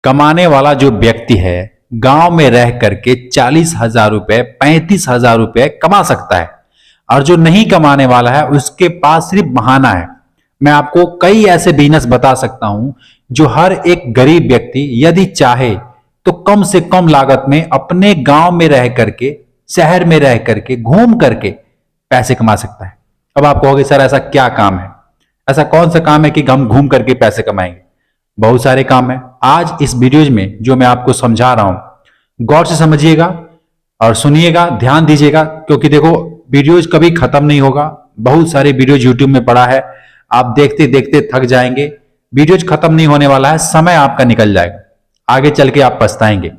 कमाने वाला जो व्यक्ति है गांव में रह करके 40,000 रुपए 35,000 रुपए कमा सकता है, और जो नहीं कमाने वाला है उसके पास सिर्फ बहाना है। मैं आपको कई ऐसे बिजनेस बता सकता हूं जो हर एक गरीब व्यक्ति यदि चाहे तो कम से कम लागत में अपने गांव में रह करके, शहर में रह करके, घूम करके पैसे कमा सकता है। अब आप कहोगे सर ऐसा क्या काम है, ऐसा कौन सा काम है कि हम घूम करके पैसे कमाएंगे? बहुत सारे काम है। आज इस वीडियोज में जो मैं आपको समझा रहा हूं गौर से समझिएगा और सुनिएगा, ध्यान दीजिएगा, क्योंकि देखो वीडियोज कभी खत्म नहीं होगा। बहुत सारे वीडियोज यूट्यूब में पड़ा है, आप देखते देखते थक जाएंगे। वीडियोज खत्म नहीं होने वाला है, समय आपका निकल जाएगा, आगे चल के आप पछताएंगे।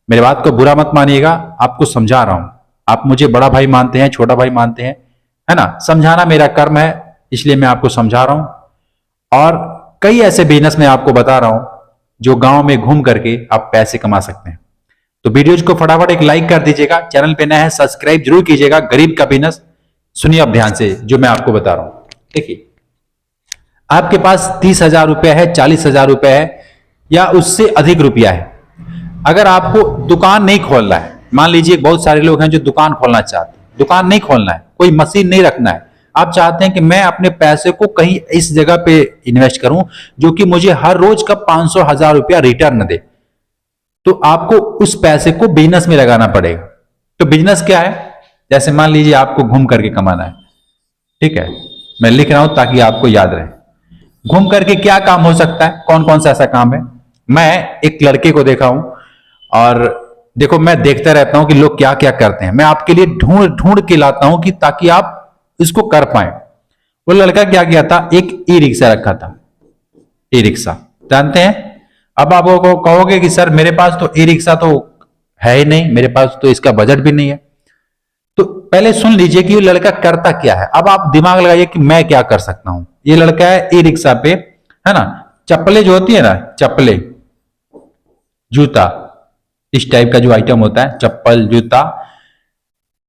मेरी बात को बुरा मत मानिएगा, आपको समझा रहा हूं। आप मुझे बड़ा भाई मानते हैं, छोटा भाई मानते हैं, है ना? समझाना मेरा कर्म है, इसलिए मैं आपको समझा रहा हूं। और कई ऐसे बिजनेस मैं आपको बता रहा हूं जो गांव में घूम करके आप पैसे कमा सकते हैं। तो वीडियोज को फटाफट एक लाइक कर दीजिएगा, चैनल पे नया है सब्सक्राइब जरूर कीजिएगा। गरीब का बिजनेस सुनिए अब ध्यान से जो मैं आपको बता रहा हूं। देखिए, आपके पास 30,000 रुपए है, 40,000 रुपए है या उससे अधिक रुपया है। अगर आपको दुकान नहीं खोलना है, मान लीजिए बहुत सारे लोग हैं जो दुकान खोलना चाहते हैं, दुकान नहीं खोलना है, कोई मशीन नहीं रखना है, आप चाहते हैं कि मैं अपने पैसे को कहीं इस जगह पे इन्वेस्ट करूं जो कि मुझे हर रोज का 500,000 रुपया रिटर्न दे, तो आपको उस पैसे को बिजनेस में लगाना पड़ेगा। तो बिजनेस क्या है? जैसे मान लीजिए आपको घूम करके कमाना है, ठीक है, मैं लिख रहा हूं ताकि आपको याद रहे। घूम करके क्या काम हो सकता है, कौन कौन सा ऐसा काम है? मैं एक लड़के को देखा हूं, और देखो मैं देखता रहता हूं कि लोग क्या क्या करते हैं, मैं आपके लिए ढूंढ ढूंढ के लाता हूं कि ताकि आप इसको कर पाए। वो लड़का क्या किया था, एक ई रिक्शा रखा था। ई रिक्शा जानते हैं? अब आप कहोगे कि सर मेरे पास तो ई रिक्शा तो है ही नहीं, मेरे पास तो इसका बजट भी नहीं है। तो पहले सुन लीजिए कि ये लड़का करता क्या है, अब आप दिमाग लगाइए कि मैं क्या कर सकता हूं। ये लड़का है ई रिक्शा पे, है ना, चप्पलें जो होती है ना, चप्पलें, जूता, इस टाइप का जो आइटम होता है, चप्पल, जूता,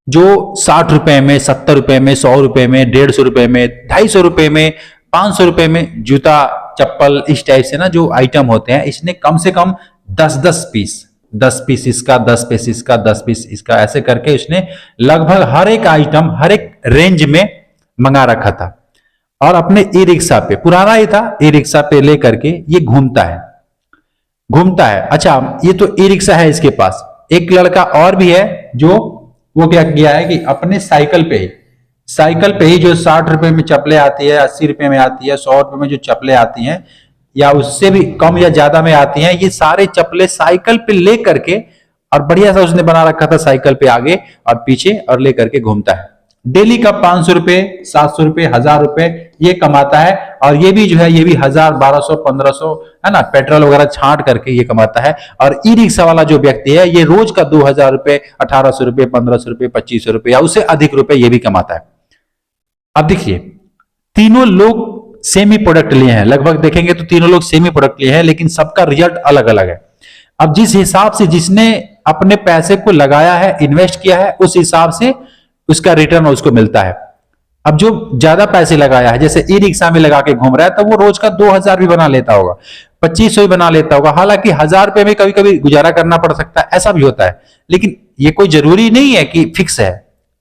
जो 60 रुपए में, 70 रुपए में, 100 रुपए में, 150 रुपए में, 250 रुपए में, 500 रुपए में जूता, चप्पल, इस टाइप से ना जो आइटम होते हैं, इसने कम से कम 10-10 पीस, 10 पीस इसका, 10 पीस इसका, 10 पीस इसका, ऐसे करके उसने लगभग हर एक आइटम हर एक रेंज में मंगा रखा था। और अपने ई रिक्शा पे, पुराना ही था, ई रिक्शा पे लेकर के ये घूमता है, घूमता है। अच्छा, ये तो ई रिक्शा है इसके पास। एक लड़का और भी है जो वो क्या किया है कि अपने साइकिल पे ही जो 60 रुपए में चप्पलें आती है, 80 रुपए में आती है, 100 रुपए में जो चप्पलें आती हैं या उससे भी कम या ज्यादा में आती हैं, ये सारे चप्पलें साइकिल पे ले करके, और बढ़िया सा उसने बना रखा था साइकिल पे आगे और पीछे, और ले करके घूमता है। डेली का 500 रुपए, 700 रुपए, 1000 रुपए ये कमाता है। और ये भी जो है, ये भी 1000, 1200, 1500, है ना, पेट्रोल वगैरह छांट करके ये कमाता है। और ई रिक्शा वाला जो व्यक्ति है ये रोज का 2000 रुपए, 1800 रुपए, 1500 रुपए, 2500 रुपए या उससे अधिक रुपए ये भी कमाता है। अब देखिए, तीनों लोग सेम ही प्रोडक्ट लिए हैं, लगभग देखेंगे तो तीनों लोग सेम ही प्रोडक्ट लिए हैं, लेकिन सबका रिजल्ट अलग अलग है। अब जिस हिसाब से जिसने अपने पैसे को लगाया है, इन्वेस्ट किया है, उस हिसाब से उसका रिटर्न उसको मिलता है। अब जो ज्यादा पैसे लगाया है, जैसे ई रिक्शा में लगा के घूम रहा है, तो वो रोज का 2000 भी बना लेता होगा, 2500 भी बना लेता होगा। हालांकि 1000 रुपए में कभी कभी गुजारा करना पड़ सकता है, ऐसा भी होता है, लेकिन ये कोई जरूरी नहीं है कि फिक्स है।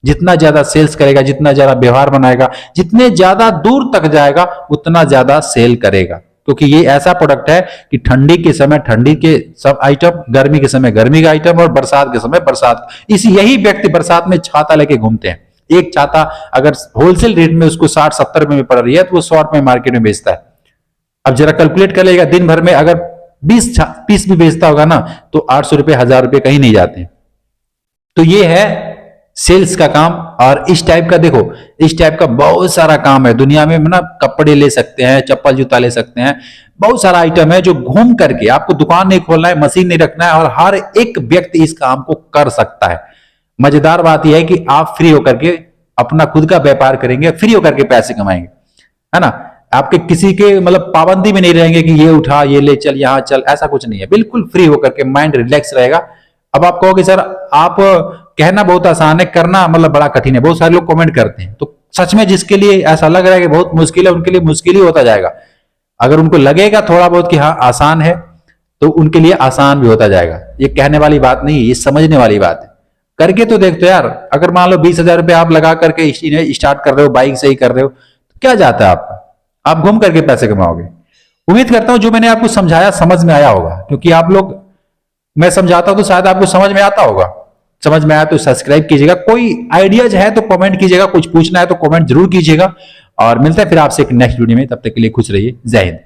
जितना ज्यादा सेल्स करेगा, जितना ज्यादा व्यवहार बनाएगा, जितने ज्यादा दूर तक जाएगा, उतना ज्यादा सेल करेगा। क्योंकि ये ऐसा प्रोडक्ट है कि ठंडी के समय ठंडी के सब आइटम, गर्मी के समय गर्मी का आइटम, और बरसात के समय बरसात। यही व्यक्ति बरसात में छाता लेके घूमते हैं। एक छाता अगर होलसेल रेट में उसको 60-70 रुपए में पड़ रही है, तो वो 100 रुपए मार्केट में बेचता है। अब जरा कैलकुलेट कर लेगा, दिन भर में अगर 20 पीस भी बेचता होगा ना, तो 800 रुपए, 1000 रुपए कहीं नहीं जाते। तो ये है सेल्स का काम। और इस टाइप का देखो, इस टाइप का बहुत सारा काम है दुनिया में ना। कपड़े ले सकते हैं, चप्पल जूता ले सकते हैं, बहुत सारा आइटम है जो घूम करके, आपको दुकान नहीं खोलना है, मशीन नहीं रखना है, और हर एक व्यक्ति इस काम को कर सकता है। मजेदार बात यह है कि आप फ्री होकर के अपना खुद का व्यापार करेंगे, फ्री होकर के पैसे कमाएंगे, है ना। आपके किसी के मतलब पाबंदी में नहीं रहेंगे कि ये उठा, ये ले चल, यहां चल, ऐसा कुछ नहीं है। बिल्कुल फ्री होकर के माइंड रिलैक्स रहेगा। अब आप कहोगे सर आप कहना बहुत आसान है, करना मतलब बड़ा कठिन है। बहुत सारे लोग कमेंट करते हैं, तो सच में जिसके लिए ऐसा लग रहा है कि बहुत मुश्किल है, उनके लिए मुश्किल ही होता जाएगा। अगर उनको लगेगा थोड़ा बहुत कि हाँ आसान है, तो उनके लिए आसान भी होता जाएगा। ये कहने वाली बात नहीं है, ये समझने वाली बात है। करके तो देख तो यार, अगर मान लो 20,000 रुपये आप लगा करके इन्हें स्टार्ट कर रहे हो, बाइक से ही कर रहे हो, तो क्या जाता है आपका, आप घूम करके पैसे कमाओगे। उम्मीद करता हूं जो मैंने आपको समझाया समझ में आया होगा, क्योंकि आप लोग, मैं समझाता हूं तो शायद आपको समझ में आता होगा। समझ में आया तो सब्सक्राइब कीजिएगा, कोई आइडियाज है तो कमेंट कीजिएगा, कुछ पूछना है तो कमेंट जरूर कीजिएगा, और मिलता है फिर आपसे एक नेक्स्ट वीडियो में। तब तक के लिए खुश रहिए, जय हिंद।